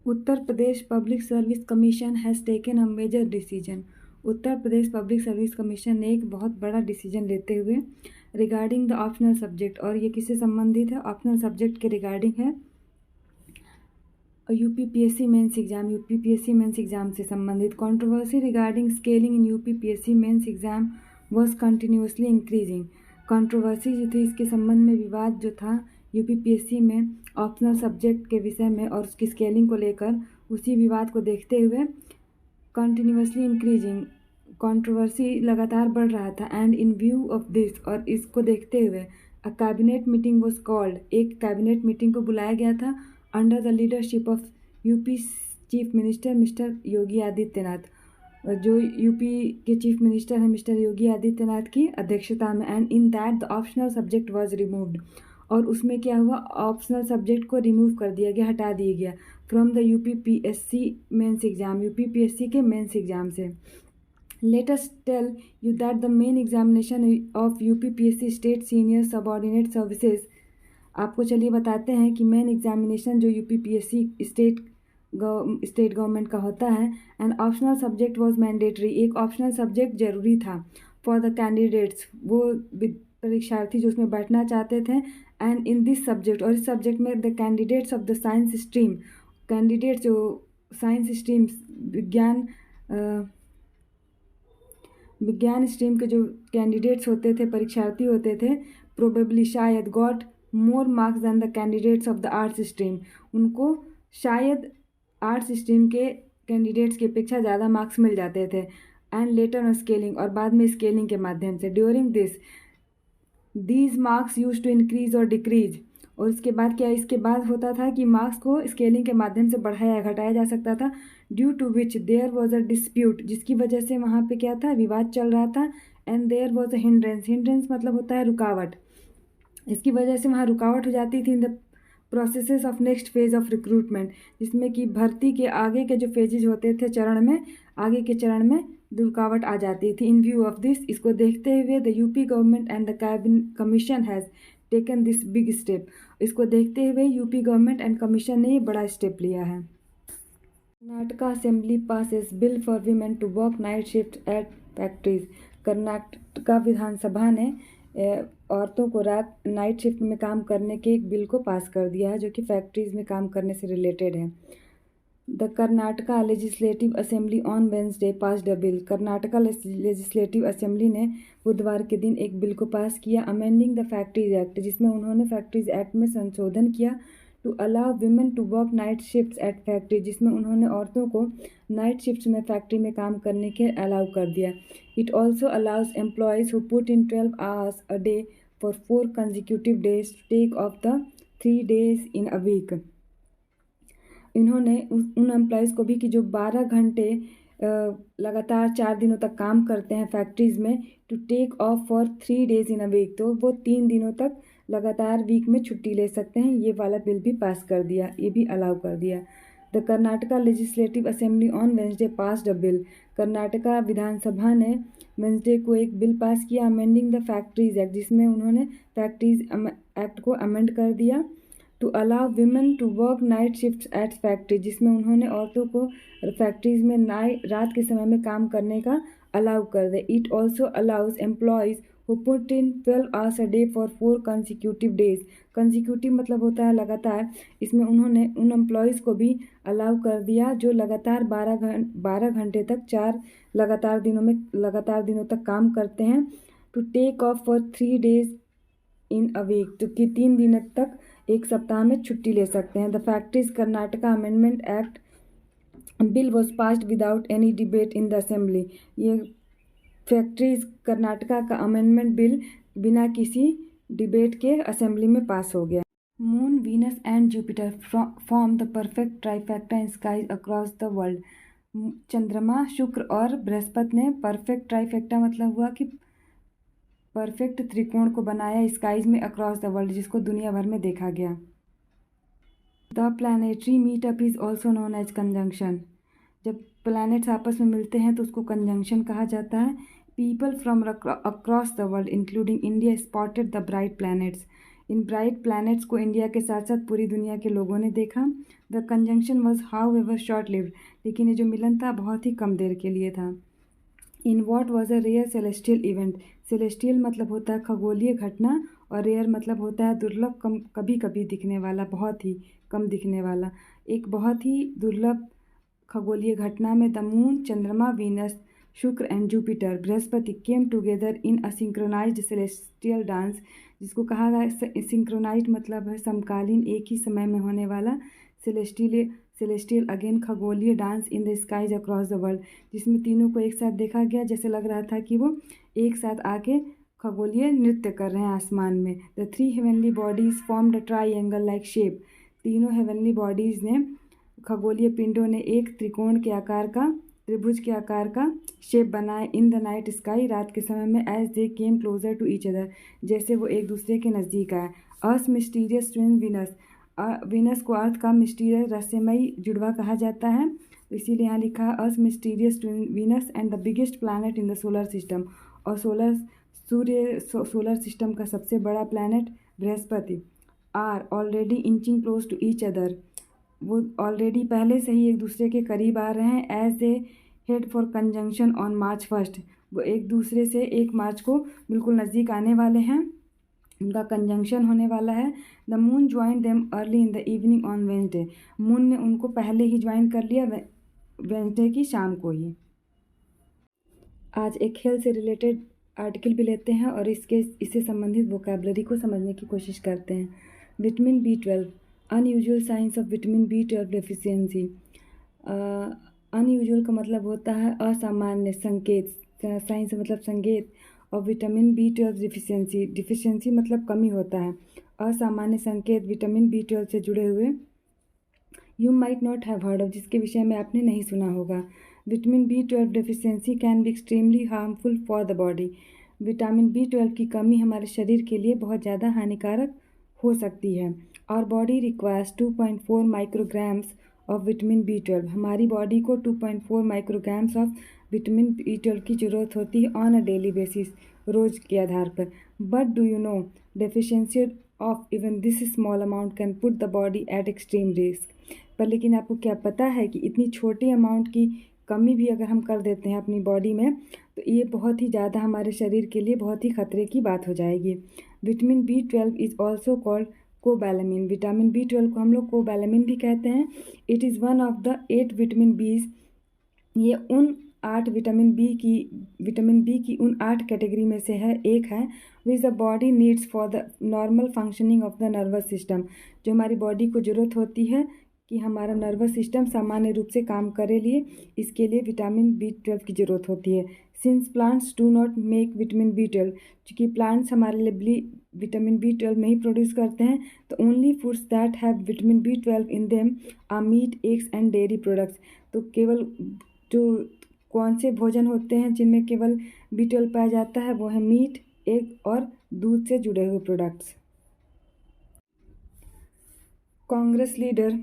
Uttar Pradesh public service commission has taken a major decision. Uttar Pradesh public service commission ने एक बहुत बड़ा डिसीजन लेते हुए रिगार्डिंग द ऑप्शनल सब्जेक्ट, और ये किससे संबंधित है? ऑप्शनल सब्जेक्ट के रिगार्डिंग है। UPPSC mains exam, UPPSC mains exam से संबंधित। Controversy regarding scaling in UPPSC mains exam was continuously increasing. Controversy जो थी, इसके संबंध में विवाद जो था यूपीपीएससी में ऑप्शनल सब्जेक्ट के विषय में और उसकी स्केलिंग को लेकर, उसी विवाद को देखते हुए कंटिन्यूसली इंक्रीजिंग, कंट्रोवर्सी लगातार बढ़ रहा था। And in view of this, और इसको देखते हुए a cabinet meeting was called, एक कैबिनेट मीटिंग को बुलाया गया था under the leadership of UP chief minister mister Yogi Adityanath, जो यूपी के चीफ मिनिस्टर हैं मिस्टर योगी आदित्यनाथ की अध्यक्षता में। And in that the optional subject was removed, और उसमें क्या हुआ, ऑप्शनल सब्जेक्ट को रिमूव कर दिया गया, हटा दिया गया from the UPPSC mains exam, UPPSC के मेंस एग्जाम से। Let us tell you that the main examination of UPPSC state senior subordinate services, आपको चलिए बताते हैं कि मेन एग्जामिनेशन जो यूपीपीएससी स्टेट गवर्नमेंट का होता है। And optional subject was mandatory, एक ऑप्शनल सब्जेक्ट जरूरी था फॉर द कैंडिडेट्स, वो परीक्षार्थी जो उसमें बैठना चाहते थे। एंड इन दिस सब्जेक्ट, और इस सब्जेक्ट में the candidates of the science stream, candidates जो साइंस स्ट्रीम विज्ञान स्ट्रीम के जो कैंडिडेट्स होते थे, परीक्षार्थी होते थे, प्रोबेबली शायद got more marks than the candidates of the arts stream, उनको शायद आर्ट्स स्ट्रीम के कैंडिडेट्स की अपेक्षा ज़्यादा मार्क्स मिल जाते थे। एंड लेटर ऑन स्केलिंग, और बाद में स्केलिंग के माध्यम से। During this these marks use to increase और डिक्रीज, और इसके बाद क्या, इसके बाद होता था कि मार्क्स को स्केलिंग के माध्यम से बढ़ाया घटाया जा सकता था। Due to which there was a dispute, जिसकी वजह से वहाँ पे क्या था, विवाद चल रहा था। And there was a hindrance, hindrance मतलब होता है रुकावट, इसकी वजह से वहाँ रुकावट हो जाती थी in the processes of next phase of recruitment, जिसमें कि भर्ती के आगे के जो फेजेज होते थे चरण में, आगे के चरण में रुकावट आ जाती थी। इन व्यू ऑफ दिस, इसको देखते हुए the UP government and the cabinet commission has taken this big step, इसको देखते हुए यूपी गवर्नमेंट एंड कमीशन ने ये बड़ा स्टेप लिया है। Karnataka assembly passes bill for women to work night shift at factories. Karnataka विधानसभा ने औरतों को रात नाइट शिफ्ट में काम करने के एक बिल को पास कर दिया है, जो कि फैक्ट्रीज में काम करने से रिलेटेड है। The Karnataka legislative assembly on Wednesday passed a bill. Karnataka legislative assembly ने बुधवार के दिन एक बिल को पास किया, अमेंडिंग द फैक्ट्रीज एक्ट, जिसमें उन्होंने फैक्ट्रीज एक्ट में संशोधन किया to allow women to work night shifts at factory, जिसमें उन्होंने औरतों को नाइट शिफ्ट्स में फैक्ट्री में काम करने के अलाउ कर दिया। It also allows employees who put in 12 hours a day for 4 consecutive days to take off the 3 days in a week. इन्होंने उन एम्प्लॉयज़ को भी कि जो 12 घंटे लगातार 4 दिनों तक काम करते हैं फैक्ट्रीज़ में, to take off for 3 days in a week, तो वो 3 दिनों तक लगातार वीक में छुट्टी ले सकते हैं। ये वाला बिल भी पास कर दिया, ये भी अलाउ कर दिया। The Karnataka legislative assembly on Wednesday passed a bill. Karnataka विधानसभा ने वेंसडे को एक बिल पास किया, अमेंडिंग द फैक्ट्रीज एक्ट, जिसमें उन्होंने फैक्ट्रीज एक्ट को अमेंड कर दिया to allow women to work night shift at factory, जिसमें उन्होंने औरतों को फैक्ट्रीज में रात के समय में काम करने का अलाउ कर दे। It also allows employees who put in 12 hours a day for 4 consecutive days। Consecutive मतलब होता है लगातार, इसमें उन्होंने उन एम्प्लॉयज़ को भी अलाउ कर दिया जो लगातार 12 घंटे तक 4 लगातार दिनों तक काम करते हैं, to take off for 3 days in a week, तो कि 3 दिनों तक एक सप्ताह में छुट्टी ले सकते हैं। The factories Karnataka amendment act bill was passed without any debate in the assembly. ये फैक्ट्रीज कर्नाटका का अमेंडमेंट बिल बिना किसी डिबेट के असेंबली में पास हो गया। Moon, Venus and Jupiter form the perfect trifecta in skies across the world. चंद्रमा, शुक्र और बृहस्पति ने परफेक्ट ट्राइफैक्टा मतलब हुआ कि परफेक्ट त्रिकोण को बनाया स्काईज में अक्रॉस द वर्ल्ड, जिसको दुनिया भर में देखा गया। The planetary meetup is also known as conjunction. जब प्लैनेट्स आपस में मिलते हैं तो उसको कंजंक्शन कहा जाता है। People from across the world including India spotted the bright planets. In bright planets को इंडिया के साथ साथ पूरी दुनिया के लोगों ने देखा। The conjunction was how ever short lived, लेकिन ये जो मिलन था बहुत ही कम देर के लिए था। In what was a rare celestial event, celestial मतलब होता है खगोलीय घटना और रेयर मतलब होता है दुर्लभ, कम, कभी कभी दिखने वाला, बहुत ही कम दिखने वाला। एक बहुत ही दुर्लभ खगोलीय घटना में द मून, चंद्रमा, वीनस, शुक्र एंड जुपिटर, बृहस्पति came together in a synchronized celestial dance, जिसको कहा गया सिंक्रोनाइज्ड मतलब है समकालीन, एक ही समय में होने वाला, सेलेस्टियल अगेन खगोलीय dance in the skies across the world, जिसमें तीनों को एक साथ देखा गया, जैसे लग रहा था कि वो एक साथ आके खगोलीय नृत्य कर रहे हैं आसमान में। The three heavenly bodies formed a triangle like shape, तीनों हेवनली बॉडीज़ ने, खगोलीय पिंडों ने एक त्रिकोण के आकार का, त्रिभुज के आकार का शेप बनाए इन द नाइट स्काई, रात के समय में, as they came closer to each other, जैसे वो एक दूसरे के नज़दीक आए। Earth mysterious twin Venus, Venus को अर्थ का मिस्टीरियस रहस्यमयी जुड़वा कहा जाता है, तो इसीलिए यहाँ लिखा है earth mysterious twin Venus and the biggest planet in the solar system, और सोलर सिस्टम का सबसे बड़ा प्लैनेट बृहस्पति, are already inching close to each other, वो ऑलरेडी पहले से ही एक दूसरे के करीब आ रहे हैं। As ahead for conjunction on March 1, वो एक दूसरे से 1 मार्च को बिल्कुल नज़दीक आने वाले हैं, उनका कंजंक्शन होने वाला है। The moon join them early in the evening on Wednesday, moon ने उनको पहले ही ज्वाइन कर लिया वेंसडे की शाम को ही। आज एक हेल्थ से रिलेटेड आर्टिकल भी लेते हैं और इससे संबंधित वोकैबलरी को समझने की कोशिश करते हैं। Vitamin B12, unusual science of vitamin B12 deficiency. Unusual का मतलब होता है असामान्य, संकेत, साइंस मतलब संकेत, और विटामिन B12 डिफिशिएंसी मतलब कमी होता है, असामान्य संकेत विटामिन B12 से जुड़े हुए। You might not have heard of, जिसके विषय में आपने नहीं सुना होगा। Vitamin B12 deficiency can be extremely harmful for the body, vitamin B12 की कमी हमारे शरीर के लिए बहुत ज़्यादा हानिकारक हो सकती है। और body requires 2.4 micrograms of vitamin B12, हमारी बॉडी को 2.4 माइक्रोग्राम्स ऑफ विटामिन B12 की ज़रूरत होती है ऑन अ डेली बेसिस, रोज़ के आधार पर। But do you know deficiency of even this small amount can put the body at extreme risk, पर लेकिन आपको क्या पता है कि इतनी छोटी अमाउंट की कमी भी अगर हम कर देते हैं अपनी बॉडी में, तो ये बहुत ही ज़्यादा हमारे शरीर के लिए बहुत ही खतरे की बात हो जाएगी। Vitamin B12 is also called cobalamin, vitamin B12 को हम लोग कोबैलेमिन भी कहते हैं। It is one of the 8 vitamin Bs, ये उन 8 विटामिन बी की उन 8 कैटेगरी में से है, एक है, which the body needs for the normal functioning of the nervous system, जो हमारी बॉडी को ज़रूरत होती है कि हमारा नर्वस सिस्टम सामान्य रूप से काम करे लिए, इसके लिए विटामिन B12 की ज़रूरत होती है। Since plants do not make vitamin B12, चूँकि प्लांट्स हमारे लिए विटामिन B12 नहीं प्रोड्यूस करते हैं, तो only foods that have vitamin B12 in them are meat, eggs and dairy products, तो केवल जो कौन से भोजन होते हैं जिनमें केवल B12 पाया जाता है, वो है मीट, एग और दूध से जुड़े हुए products. Congress leader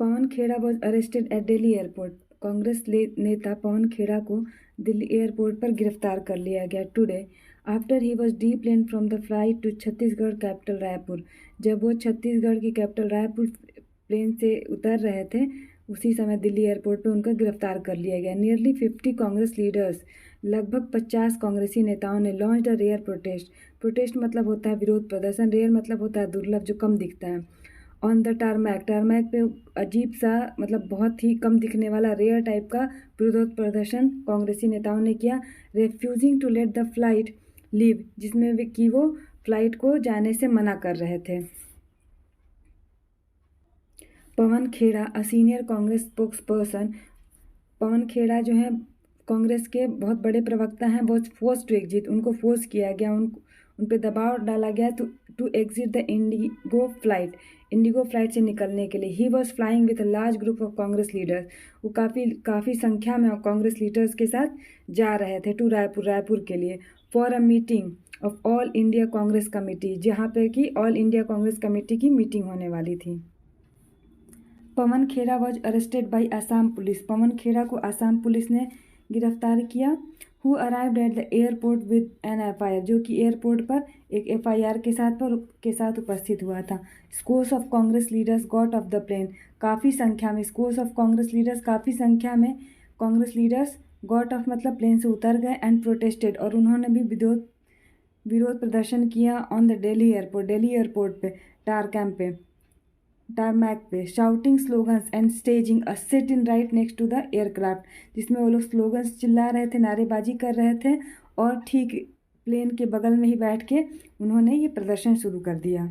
Pavan Khera was arrested at Delhi airport, Congress नेता पवन खेड़ा को दिल्ली एयरपोर्ट पर गिरफ्तार कर लिया गया today after he was deplane from the flight to Chhattisgarh capital Raipur, जब वो छत्तीसगढ़ की कैपिटल रायपुर प्लेन से उतर रहे थे, उसी समय दिल्ली एयरपोर्ट पर उनका गिरफ्तार कर लिया गया। नियरली 50 कांग्रेस लीडर्स, लगभग 50 कांग्रेसी नेताओं ने लॉन्च अ रेयर प्रोटेस्ट मतलब होता है विरोध प्रदर्शन, रेयर मतलब होता है दुर्लभ, जो कम दिखता है, ऑन द टारमैक पे अजीब सा मतलब बहुत ही कम दिखने वाला रेयर टाइप का विरोध प्रदर्शन कांग्रेसी नेताओं ने किया। Refusing to let the flight leave, जिसमें कि वो फ्लाइट को जाने से मना कर रहे थे। Pawan Khera, a senior Congress spokesperson, Pawan Khera जो है कांग्रेस के बहुत बड़े प्रवक्ता हैं, बहुत फोर्स टू एग्जिट, उनको फोर्स किया गया, उन पे दबाव डाला गया to exit the IndiGo flight से निकलने के लिए। He was flying with a large group of Congress leaders, वो काफ़ी संख्या में कांग्रेस लीडर्स के साथ जा रहे थे टू रायपुर के लिए, for a meeting of all India Congress committee, जहाँ पे कि ऑल इंडिया कांग्रेस कमेटी की मीटिंग होने वाली थी। Pawan Khera was arrested by Assam police, Pawan Khera को आसाम पुलिस ने गिरफ्तार किया। Who arrived at the airport with an FIR, जो कि एयरपोर्ट पर एक FIR के साथ उपस्थित हुआ था। Scores of Congress leaders got off the plane, काफ़ी संख्या में स्कोर्स ऑफ कांग्रेस लीडर्स, काफ़ी संख्या में कांग्रेस लीडर्स गॉट ऑफ मतलब प्लेन से उतर गए एंड प्रोटेस्टेड, और उन्होंने भी विरोध प्रदर्शन किया ऑन द दिल्ली एयरपोर्ट पे, टारमैक पे, shouting slogans and staging a sit in right next to the aircraft, जिसमें वो लोग स्लोगन्स चिल्ला रहे थे, नारेबाजी कर रहे थे, और ठीक प्लेन के बगल में ही बैठ के उन्होंने ये प्रदर्शन शुरू कर दिया।